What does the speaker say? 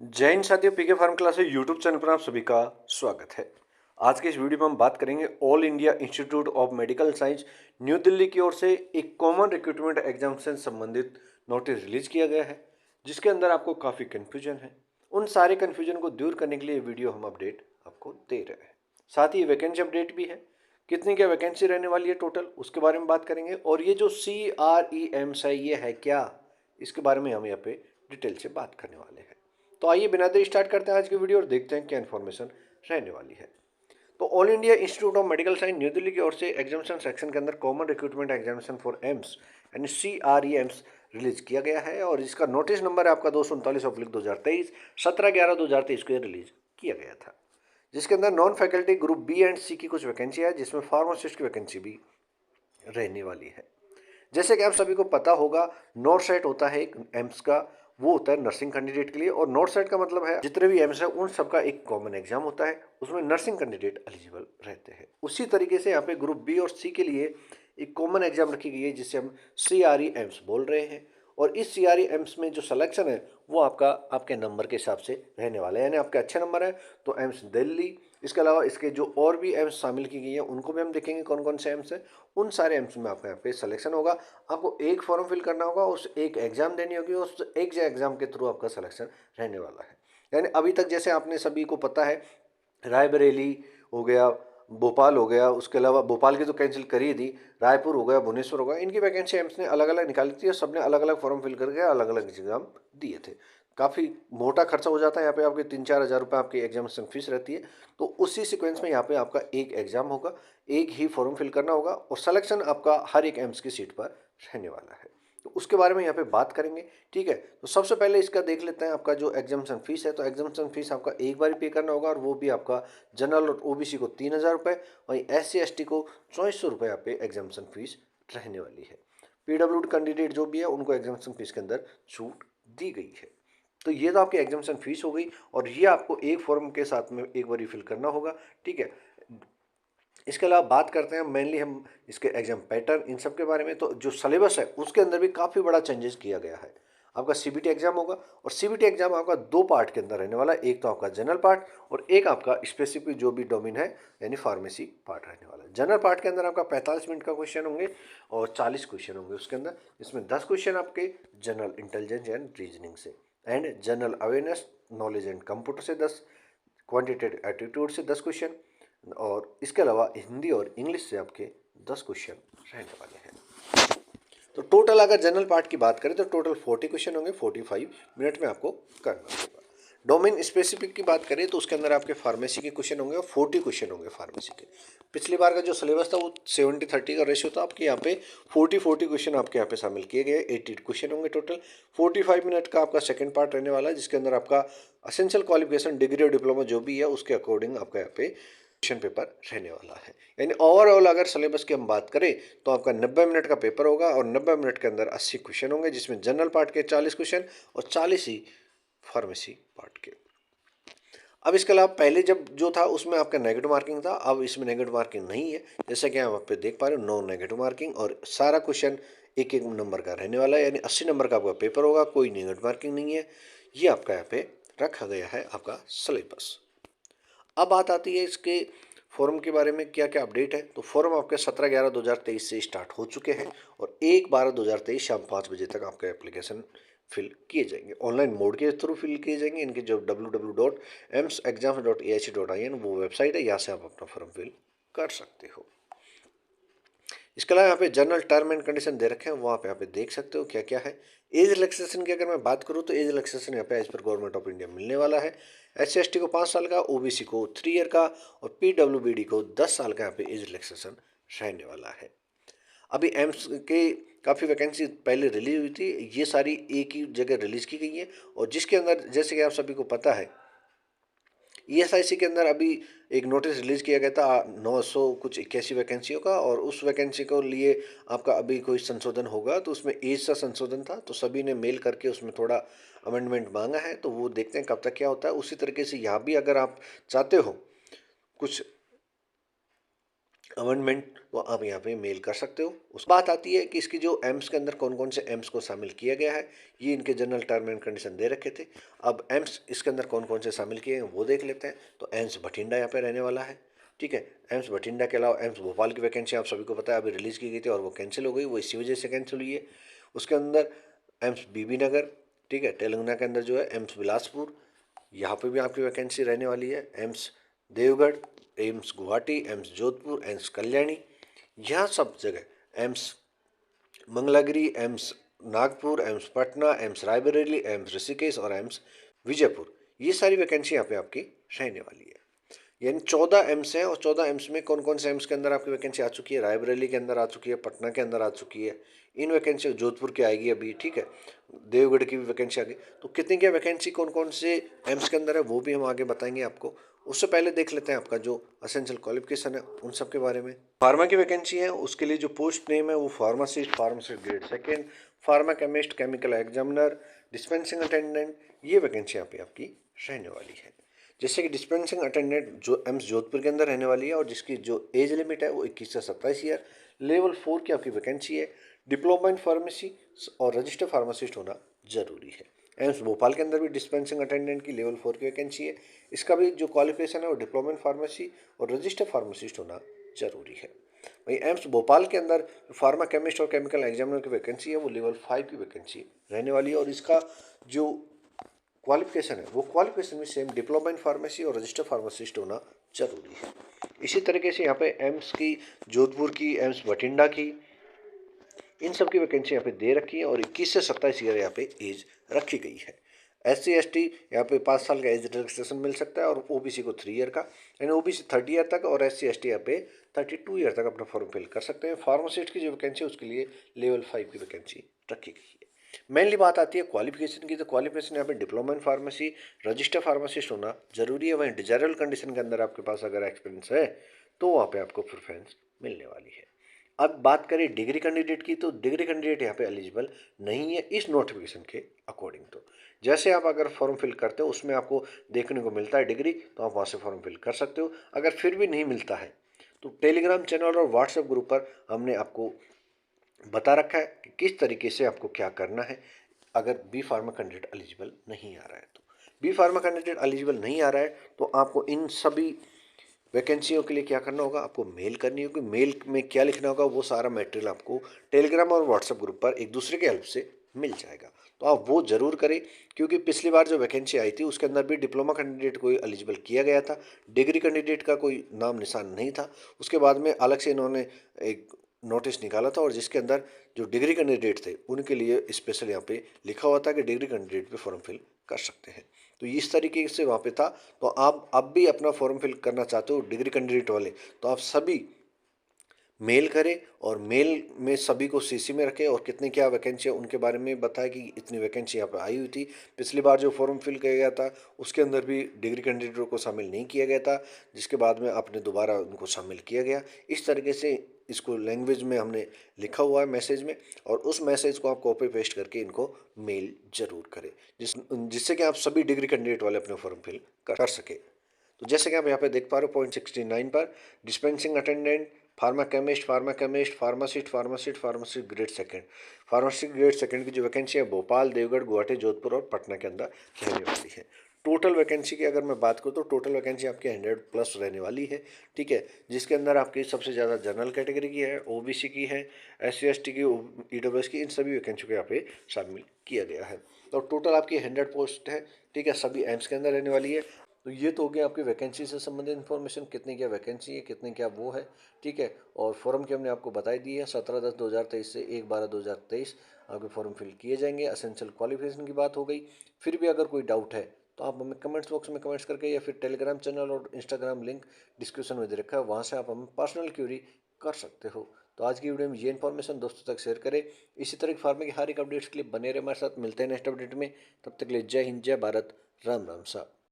जय हिंद साथियों, पीके farm classes YouTube channel पर आप सभी का स्वागत है। आज के इस वीडियो में हम बात करेंगे all India institute of medical science new Delhi की ओर से एक कॉमन रिक्रूटमेंट एग्जाम से संबंधित नोटिस रिलीज किया गया है, जिसके अंदर आपको काफ़ी कन्फ्यूजन है। उन सारे कन्फ्यूजन को दूर करने के लिए वीडियो हम अपडेट आपको दे रहे हैं। साथ ही वैकेंसी अपडेट भी है, कितनी क्या वैकेंसी रहने वाली है टोटल, उसके बारे में बात करेंगे। और ये जो CREMS है, ये है क्या, इसके बारे में हम यहाँ पे डिटेल से बात करने वाले हैं। तो आइए बिना देर स्टार्ट करते हैं आज की वीडियो और देखते हैं क्या इन्फॉर्मेशन रहने वाली है। तो all India institute of medical science new Delhi की ओर से एग्जामिनेशन सेक्शन के अंदर common recruitment examination for AIIMS यानी CREMS रिलीज किया गया है और इसका नोटिस नंबर है आपका 239/2023 17/11/2023 को रिलीज किया गया था, जिसके अंदर non faculty group B and C की कुछ वैकेंसी है, जिसमें फार्मासिस्ट की वैकेंसी भी रहने वाली है। जैसे कि आप सभी को पता होगा, नॉर्थ साइड होता है एक एम्स का, वो होता है नर्सिंग कैंडिडेट के लिए। और नॉर्थ साइड का मतलब है जितने भी एम्स है उन सबका एक कॉमन एग्जाम होता है, उसमें नर्सिंग कैंडिडेट एलिजिबल रहते हैं। उसी तरीके से यहाँ पे ग्रुप बी और सी के लिए एक कॉमन एग्जाम रखी गई है, जिसे हम CREMS बोल रहे हैं। और इस CREMS में जो सिलेक्शन है वो आपका आपके नंबर के हिसाब से रहने वाला है, यानी आपके अच्छे नंबर है तो एम्स दिल्ली। इसके अलावा इसके जो और भी एम्स शामिल की गई है उनको भी हम देखेंगे कौन कौन से एम्स है। उन सारे एम्स में आपका यहाँ पे सिलेक्शन होगा। आपको एक फॉर्म फिल करना होगा, उस एक एग्जाम देनी होगी, उस एक एग्जाम के थ्रू आपका सिलेक्शन रहने वाला है। यानी अभी तक जैसे आपने सभी को पता है, रायबरेली हो गया, भोपाल हो गया, उसके अलावा भोपाल की तो कैंसिल करी थी, रायपुर हो गया, भुवनेश्वर हो गया, इनकी वैकेंसी एम्स ने अलग अलग निकाली थी और सबने अलग अलग फॉर्म फिल करके अलग अलग एग्जाम दिए थे। काफ़ी मोटा खर्चा हो जाता है यहाँ पे, आपके 3-4 हज़ार रुपये आपकी एग्जामिनेशन फीस रहती है। तो उसी सीक्वेंस में यहाँ पे आपका एक एग्जाम होगा, एक ही फॉर्म फिल करना होगा और सिलेक्शन आपका हर एक एम्स की सीट पर रहने वाला है। तो उसके बारे में यहाँ पे बात करेंगे। ठीक है, तो सबसे पहले इसका देख लेते हैं आपका जो एग्जामिनेशन फीस है। तो एग्जामिनेशन फीस आपका एक बार पे करना होगा और वो भी आपका जनरल और OBC को 3,000 रुपये, वहीं SC ST को 2400 रुपये यहाँ पे एग्जामिनेशन फीस रहने वाली है। PWD कैंडिडेट जो भी है उनको एग्जामिनेशन फीस के अंदर छूट दी गई है। तो ये तो आपकी एग्जामिनेशन फीस हो गई और ये आपको एक फॉर्म के साथ में एक बार फिल करना होगा। ठीक है, इसके अलावा बात करते हैं मेनली हम इसके एग्जाम पैटर्न इन सब के बारे में। तो जो सिलेबस है उसके अंदर भी काफ़ी बड़ा चेंजेस किया गया है। आपका CBT एग्जाम होगा और CBT एग्जाम आपका 2 पार्ट के अंदर रहने वाला है। एक तो आपका जनरल पार्ट और एक आपका स्पेसिफिक जो भी डोमेन है यानी फार्मेसी पार्ट रहने वाला है। जनरल पार्ट के अंदर आपका 45 मिनट का क्वेश्चन होंगे और 40 क्वेश्चन होंगे उसके अंदर। इसमें 10 क्वेश्चन आपके जनरल इंटेलिजेंस एंड रीजनिंग से, and general awareness knowledge and computer से 10, क्वान्टिटेटिव एप्टीट्यूड से 10 क्वेश्चन, और इसके अलावा हिंदी और इंग्लिश से आपके 10 क्वेश्चन रहने वाले हैं। तो टोटल अगर जनरल पार्ट की बात करें तो टोटल 40 क्वेश्चन होंगे, 45 मिनट में आपको करना होगा। डोमेन स्पेसिफिक की बात करें तो उसके अंदर आपके फार्मेसी के क्वेश्चन होंगे और 40 क्वेश्चन होंगे फार्मेसी के। पिछली बार का जो सिलेबस था वो 70-30 का रेशियो था, आपके यहाँ पे 40-40 क्वेश्चन आपके यहाँ पे शामिल किए गए। 80 क्वेश्चन होंगे टोटल। 45 मिनट का आपका सेकंड पार्ट रहने वाला है, जिसके अंदर आपका असेंशियल क्वालिफिकेशन डिग्री और डिप्लोमा जो भी है उसके अकॉर्डिंग आपका यहाँ पे क्वेश्चन पेपर रहने वाला है। यानी ओवरऑल अगर सिलेबस की हम बात करें तो आपका 90 मिनट का पेपर होगा और 90 मिनट के अंदर 80 क्वेश्चन होंगे, जिसमें जनरल पार्ट के 40 क्वेश्चन और 40 ही फार्मेसी पार्ट के। अब इसके अलावा पहले जब जो था उसमें आपका नेगेटिव मार्किंग था, अब इसमें नेगेटिव मार्किंग नहीं है। जैसे कि आप यहाँ पे देख पा रहे हो, नो नेगेटिव मार्किंग, और सारा क्वेश्चन एक एक नंबर का रहने वाला है, यानी 80 नंबर का आपका पेपर होगा, कोई नेगेटिव मार्किंग नहीं है। ये आपका यहाँ पे रखा गया है आपका सिलेबस। अब बात आती है इसके फॉर्म के बारे में क्या क्या अपडेट है। तो फॉर्म आपके 17/11/2023 से स्टार्ट हो चुके हैं और 1/12/2023 शाम 5 बजे तक आपके एप्लीकेशन फिल किए जाएंगे, ऑनलाइन मोड के थ्रू फिल किए जाएंगे। इनके जो www.emsexams.ac.in वो वेबसाइट है, यहाँ से आप अपना फॉर्म फिल कर सकते हो। इसके अलावा यहाँ पे जनरल टर्म एंड कंडीशन दे रखे हैं, वो आप यहाँ पे देख सकते हो क्या क्या है। एज रिलैक्सेशन की अगर मैं बात करूँ तो एज रिलैक्सेशन यहाँ पे as per government of India मिलने वाला है। SC ST को 5 साल का, OBC को 3 ईयर का और PWBD को 10 साल का यहाँ पे एज रिलैक्सेशन रहने वाला है। अभी एम्स के काफ़ी वैकेंसी पहले रिलीज हुई थी, ये सारी एक ही जगह रिलीज की गई है और जिसके अंदर जैसे कि आप सभी को पता है ESIC के अंदर अभी एक नोटिस रिलीज किया गया था 900 कुछ 81 वैकेंसियों का, और उस वैकेंसी को लिए आपका अभी कोई संशोधन होगा तो उसमें एज का संशोधन था, तो सभी ने मेल करके उसमें थोड़ा अमेंडमेंट मांगा है। तो वो देखते हैं कब तक क्या होता है। उसी तरीके से यहाँ भी अगर आप चाहते हो कुछ अमेंडमेंट तो आप यहाँ पे मेल कर सकते हो। उस बात आती है कि इसकी जो एम्स के अंदर कौन कौन से एम्स को शामिल किया गया है, ये इनके जनरल टर्म एंड कंडीशन दे रखे थे। अब एम्स इसके अंदर कौन कौन से शामिल किए हैं वो देख लेते हैं। तो एम्स भटिंडा यहाँ पे रहने वाला है, ठीक है। एम्स भटिंडा के अलावा एम्स भोपाल की वैकेंसी आप सभी को पता है अभी रिलीज की गई थी और वो कैंसिल हो गई, वो इसी वजह से कैंसिल हुई है। उसके अंदर एम्स बीबी नगर, ठीक है, तेलंगाना के अंदर जो है एम्स बिलासपुर, यहाँ पे भी आपकी वैकेंसी रहने वाली है। एम्स देवगढ़, AIIMS Guwahati, AIIMS Jodhpur, AIIMS Kalyani, यह सब जगह, AIIMS Mangalagiri, AIIMS Nagpur, AIIMS Patna, AIIMS Raebareli, AIIMS Rishikesh और एम्स विजयपुर, ये सारी वैकेंसी यहाँ पे आपकी रहने वाली है। यानी 14 एम्स हैं और 14 एम्स में कौन कौन से एम्स के अंदर आपकी वैकेंसी आ चुकी है, रायबरेली के अंदर आ चुकी है, पटना के अंदर आ चुकी है, इन वैकेंसी जोधपुर की आएगी अभी, ठीक है, देवगढ़ की भी वैकेंसी आ गई। तो कितनी क्या वैकेंसी कौन कौन से एम्स के अंदर है वो भी हम आगे बताएंगे आपको। उससे पहले देख लेते हैं आपका जो असेंशियल क्वालिफिकेशन है उन सब के बारे में। फार्मा की वैकेंसी है, उसके लिए जो पोस्ट नेम है वो pharmacist, pharmacist grade second, pharma chemist, chemical examiner, dispensing attendant, ये वैकेंसी यहाँ पे आपकी रहने वाली है। जैसे कि डिस्पेंसिंग अटेंडेंट जो एम्स जोधपुर के अंदर रहने वाली है और जिसकी जो एज लिमिट है वो 21 से 27 ईयर, लेवल 4 की आपकी वैकेंसी है। डिप्लोमा इन फार्मेसी और रजिस्टर फार्मासिस्ट होना जरूरी है। एम्स भोपाल के अंदर भी डिस्पेंसिंग अटेंडेंट की लेवल 4 की वैकेंसी है, इसका भी जो क्वालिफिकेशन है वो डिप्लोमा इन फार्मेसी और रजिस्टर फार्मासिस्ट होना जरूरी है। वही एम्स भोपाल के अंदर फार्मा केमिस्ट और केमिकल एग्जामिनर की वैकेंसी है वो लेवल 5 की वैकेंसी रहने वाली है और इसका जो क्वालिफिकेशन है वो क्वालिफिकेशन भी सेम डिप्लोमा इन फार्मेसी और रजिस्टर फार्मासिस्ट होना जरूरी है। इसी तरीके से यहाँ पे एम्स की जोधपुर की, एम्स बठिंडा की, इन सब की वैकेंसी यहाँ पे दे रखी है और 21 से 27 ईयर यहाँ पे एज रखी गई है। SC ST यहाँ पे 5 साल का एज रिलैक्सेशन मिल सकता है और OBC को 3 ईयर का, यानी OBC 30 ईयर तक और SC ST यहाँ पे 32 ईयर तक अपना फॉर्म फिल कर सकते हैं। फार्मासिस्ट की जो वैकेंसी है उसके लिए लेवल 5 की वैकेंसी रखी गई है। मेनली बात आती है क्वालिफिकेशन की, तो क्वालिफिकेशन यहाँ पे diploma in pharmacy, register pharmacist होना जरूरी है। वहीं डिजायरेबल कंडीशन के अंदर आपके पास अगर एक्सपीरियंस है तो वहाँ पे आपको प्रेफरेंस मिलने वाली है। अब बात करें डिग्री कैंडिडेट की, तो डिग्री कैंडिडेट यहाँ पे एलिजिबल नहीं है इस नोटिफिकेशन के अकॉर्डिंग। तो जैसे आप अगर फॉर्म फिल करते हो उसमें आपको देखने को मिलता है डिग्री, तो आप वहाँ से फॉर्म फिल कर सकते हो। अगर फिर भी नहीं मिलता है तो टेलीग्राम चैनल और व्हाट्सएप ग्रुप पर हमने आपको बता रखा है कि किस तरीके से आपको क्या करना है अगर बी फार्मा कैंडिडेट एलिजिबल नहीं आ रहा है। तो बी फार्मा कैंडिडेट एलिजिबल नहीं आ रहा है तो आपको इन सभी वैकेंसियों के लिए क्या करना होगा, आपको मेल करनी होगी। मेल में क्या लिखना होगा वो सारा मटेरियल आपको टेलीग्राम और व्हाट्सएप ग्रुप पर एक दूसरे के हेल्प से मिल जाएगा। तो आप वो जरूर करें, क्योंकि पिछली बार जो वैकेंसी आई थी उसके अंदर भी डिप्लोमा कैंडिडेट को एलिजिबल किया गया था, डिग्री कैंडिडेट का कोई नाम निशान नहीं था। उसके बाद में अलग से इन्होंने एक नोटिस निकाला था और जिसके अंदर जो डिग्री कैंडिडेट थे उनके लिए स्पेशल यहाँ पे लिखा हुआ था कि डिग्री कैंडिडेट पे फॉर्म फिल कर सकते हैं। तो इस तरीके से वहाँ पे था। तो आप अब भी अपना फॉर्म फिल करना चाहते हो डिग्री कैंडिडेट वाले, तो आप सभी मेल करें और मेल में सभी को CC में रखें और कितनी क्या वैकेंसी है उनके बारे में बताएं कि इतनी वैकेंसी यहाँ पे आई हुई थी। पिछली बार जो फॉर्म फिल किया गया था उसके अंदर भी डिग्री कैंडिडेटों को शामिल नहीं किया गया था, जिसके बाद में आपने दोबारा उनको शामिल किया गया। इस तरीके से इसको लैंग्वेज में हमने लिखा हुआ है मैसेज में, और उस मैसेज को आप कॉपी पेस्ट करके इनको मेल जरूर करें जिससे कि आप सभी डिग्री कैंडिडेट वाले अपने फॉर्म फिल कर सके। तो जैसे कि आप यहाँ पे देख पा रहे हो पॉइंट 69 पर dispensing attendant, pharma chemist, pharmacist, pharmacist grade second, pharmacist grade second की जो वैकेंसी है भोपाल, देवगढ़, गुवाहाटी, जोधपुर और पटना के अंदर रहने वाली है। टोटल वैकेंसी की अगर मैं बात करूँ तो टोटल वैकेंसी आपकी 100+ रहने वाली है, ठीक है, जिसके अंदर आपकी सबसे ज़्यादा जनरल कैटेगरी की है, OBC की है, SC ST की, EWS की, इन सभी वैकेंसी को यहाँ पे शामिल किया गया है। तो टोटल आपकी 100 पोस्ट है, ठीक है, सभी एम्स के अंदर रहने वाली है। तो ये तो हो गया आपकी वैकेंसी से संबंधित इन्फॉर्मेशन, कितनी क्या वैकेंसी है, कितने क्या वो है, ठीक है। और फॉर्म की हमने आपको बताई दी है, 17/10/2023 से 1/12/2023 आपके फॉर्म फिल किए जाएंगे। असेंशियल क्वालिफिकेशन की बात हो गई। फिर भी अगर कोई डाउट है तो आप हमें कमेंट्स बॉक्स में कमेंट्स करके या फिर टेलीग्राम चैनल और इंस्टाग्राम लिंक डिस्क्रिप्शन में दे रखा है, वहाँ से आप हमें पर्सनल क्यूरी कर सकते हो। तो आज की वीडियो में ये इन्फॉर्मेशन दोस्तों तक शेयर करें। इसी तरह की फार्मिंग की हर एक अपडेट्स के लिए बने रहे हमारे साथ। मिलते हैं नेक्स्ट अपडेट में, तब तक के लिए जय हिंद, जय भारत, राम राम सा।